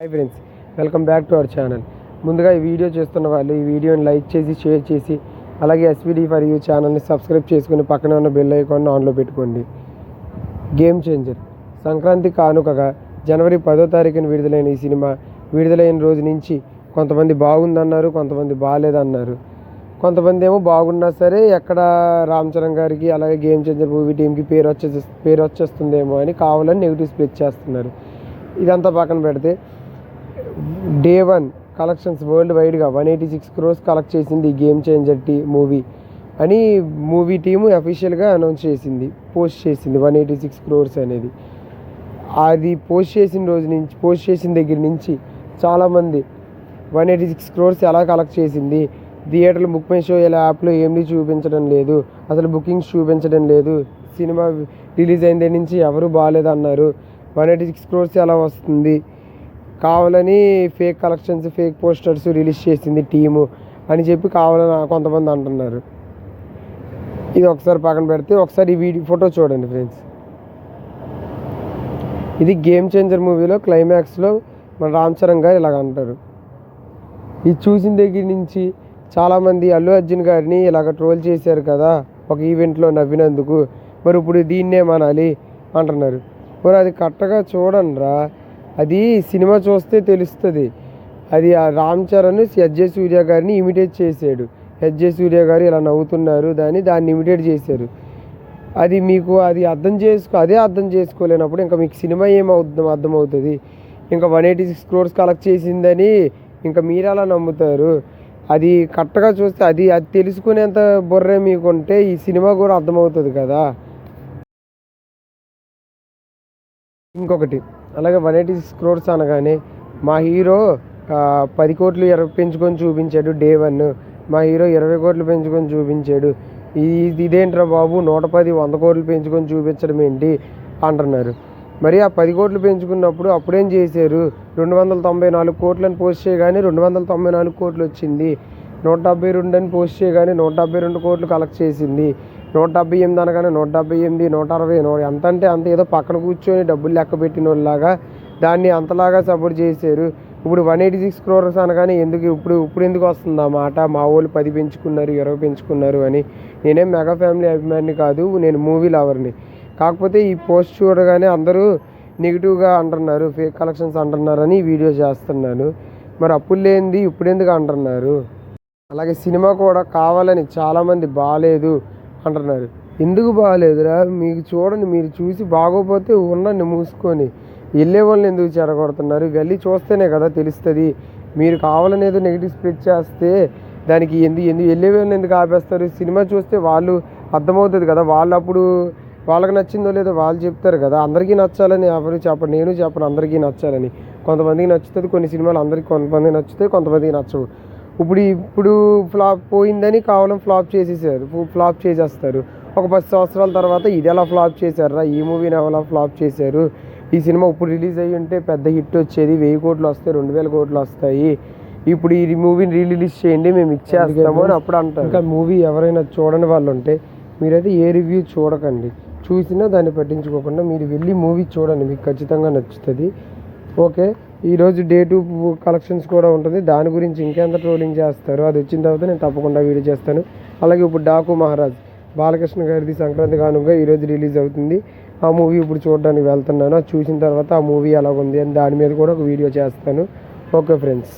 Hi friends, welcome back to our channel. ముందుగా ఈ video చేస్తున్న వాళ్ళు ఈ వీడియోని లైక్ చేసి షేర్ చేసి అలాగే ఎస్విడి ఫర్ యూ ఛానల్ని సబ్స్క్రైబ్ చేసుకుని పక్కన ఉన్న బెల్ ఐకాన్ని ఆన్లో పెట్టుకోండి. గేమ్ చేంజర్ సంక్రాంతి కానుకగా జనవరి 10వ తారీఖున విడుదలైన ఈ సినిమా విడుదలైన రోజు నుంచి కొంతమంది బాగుందన్నారు, కొంతమంది బాగాలేదన్నారు. కొంతమంది ఏమో బాగున్నా సరే ఎక్కడ రామ్ చరణ్ గారికి అలాగే గేమ్ చేంజర్ మూవీ టీంకి పేరు వచ్చేస్తుందేమో అని కావాలని నెగిటివ్ స్ప్లిట్ చేస్తున్నారు. ఇదంతా పక్కన పెడితే డే 1 కలెక్షన్స్ వరల్డ్ వైడ్గా 186 crores కలెక్ట్ చేసింది గేమ్ చేంజర్ మూవీ అని మూవీ టీము అఫీషియల్గా అనౌన్స్ చేసింది, పోస్ట్ చేసింది 186 crores అనేది. అది పోస్ట్ చేసిన దగ్గర నుంచి చాలామంది 186 crores ఎలా కలెక్ట్ చేసింది, థియేటర్లు బుక్ మై షో ఇలా యాప్లో ఏమీ చూపించడం లేదు, అసలు బుకింగ్స్ చూపించడం లేదు, సినిమా రిలీజ్ అయిన దగ్గర నుంచి ఎవరు బాగాలేదన్నారు, 186 crores ఎలా వస్తుంది, కావాలని fake collections fake posters release చేసింది టీము అని చెప్పి కావాలని కొంతమంది అంటున్నారు. ఇది ఒకసారి పక్కన పెడితే ఒకసారి ఈ ఫోటో చూడండి ఫ్రెండ్స్. ఇది గేమ్ చేంజర్ మూవీలో క్లైమాక్స్లో మన రామ్ చరణ్ గారు ఇలాగ అంటారు. ఇది చూసిన దగ్గర నుంచి చాలామంది అల్లు అర్జున్ గారిని ఇలాగ ట్రోల్ చేశారు కదా ఒక ఈవెంట్లో నవ్వినందుకు, మరి ఇప్పుడు దీన్నేమనాలి అంటున్నారు. మరి అది కరెక్ట్గా చూడండి రా, అది సినిమా చూస్తే తెలుస్తుంది. అది ఆ రామ్ చరణ్ ఎస్జే సూర్య గారిని ఇమిటేట్ చేశాడు. ఎస్జే సూర్య గారు ఇలా నవ్వుతున్నారు దాన్ని ఇమిటేట్ చేశారు. అది మీకు అదే అర్థం చేసుకోలేనప్పుడు ఇంకా మీకు సినిమా అర్థమవుతుంది. ఇంకా 186 crores కలెక్ట్ చేసిందని ఇంకా మీరు అలా నమ్ముతారు. అది కరెక్ట్గా చూస్తే అది తెలుసుకునేంత బుర్రే మీకుంటే ఈ సినిమా కూడా అర్థమవుతుంది కదా. ఇంకొకటి అలాగే 186 crores అనగానే మా హీరో 10 కోట్లు పెంచుకొని చూపించాడు డే 1, మా హీరో 20 కోట్లు పెంచుకొని చూపించాడు, ఇదేంట్రా బాబు 110 100 కోట్లు పెంచుకొని చూపించడం ఏంటి అంటున్నారు. మరి ఆ 10 కోట్లు పెంచుకున్నప్పుడు అప్పుడేం చేశారు, 294 కోట్లని పోస్ట్ చేయగానే 294 కోట్లు వచ్చింది, 172 అని పోస్ట్ చేయగానే 172 కోట్లు కలెక్ట్ చేసింది, 178 అనగానే 178, 160 ఎంత అంటే అంత ఏదో పక్కన కూర్చొని డబ్బులు లెక్క పెట్టిన వాళ్ళలాగా దాన్ని అంతలాగా సపోర్ట్ చేశారు. ఇప్పుడు 186 crores అనగానే ఇప్పుడు ఎందుకు వస్తుంది ఆ మాట, మా వాళ్ళు 10 పెంచుకున్నారు 20 పెంచుకున్నారు అని. నేనేం మెగా ఫ్యామిలీ అభిమాని కాదు, నేను మూవీ లవర్ని. కాకపోతే ఈ పోస్ట్ చూడగానే అందరూ నెగిటివ్గా అంటున్నారు, ఫేక్ కలెక్షన్స్ అంటున్నారని వీడియో చేస్తున్నాను. మరి అప్పుడు లేనిది ఇప్పుడు ఎందుకు అంటున్నారు? అలాగే సినిమా కూడా కావాలని చాలామంది బాగాలేదు అంటున్నారు. ఎందుకు బాగాలేదురా, మీకు చూడండి, మీరు చూసి బాగోపోతే ఉండండి మూసుకొని, వెళ్ళే వాళ్ళని ఎందుకు చెడగొడుతున్నారు? వెళ్ళి చూస్తేనే కదా తెలుస్తుంది. మీరు కావాలని ఏదో నెగిటివ్ స్ప్రెడ్ చేస్తే దానికి వెళ్ళే వాళ్ళని ఎందుకు ఆపేస్తారు? సినిమా చూస్తే వాళ్ళు అర్థమవుతుంది కదా, వాళ్ళకి నచ్చిందో లేదో వాళ్ళు చెప్తారు కదా. అందరికీ నచ్చాలని ఎవరు చెప్పరు, నేను చెప్పను అందరికీ నచ్చాలని. కొంతమందికి నచ్చుతుంది కొన్ని సినిమాలు, కొంతమందికి నచ్చుతాయి, కొంతమందికి నచ్చవు. ఇప్పుడు ఫ్లాప్ పోయిందని కావాలని ఫ్లాప్ చేసేస్తారు. ఒక 10 సంవత్సరాల తర్వాత ఇది ఎలా ఫ్లాప్ చేశారా, ఈ మూవీని ఎలా ఫ్లాప్ చేశారు, ఈ సినిమా ఇప్పుడు రిలీజ్ అయ్యి ఉంటే పెద్ద హిట్ వచ్చేది, 1000 కోట్లు వస్తాయి, 2000 కోట్లు వస్తాయి, ఇప్పుడు ఈ మూవీని రిలీజ్ చేయండి మేము ఇచ్చేస్తాము అని అప్పుడు అంటారు. ఇంకా మూవీ ఎవరైనా చూడని వాళ్ళు ఉంటే మీరైతే ఏ రివ్యూ చూడకండి, చూసినా దాన్ని పట్టించుకోకుండా మీరు వెళ్ళి మూవీ చూడండి, మీకు ఖచ్చితంగా నచ్చుతుంది. ఓకే, ఈరోజు డే 2 కలెక్షన్స్ కూడా ఉంటుంది, దాని గురించి ఇంకెంత ట్రోలింగ్ చేస్తారు అది వచ్చిన తర్వాత నేను తప్పకుండా వీడియో చేస్తాను. అలాగే ఇప్పుడు డాకు మహారాజ్ బాలకృష్ణ గారిది సంక్రాంతి కానుక ఈరోజు రిలీజ్ అవుతుంది. ఆ మూవీ ఇప్పుడు చూడడానికి వెళ్తున్నాను, అది చూసిన తర్వాత ఆ మూవీ ఎలాగుంది అని దాని మీద కూడా ఒక వీడియో చేస్తాను. Okay friends.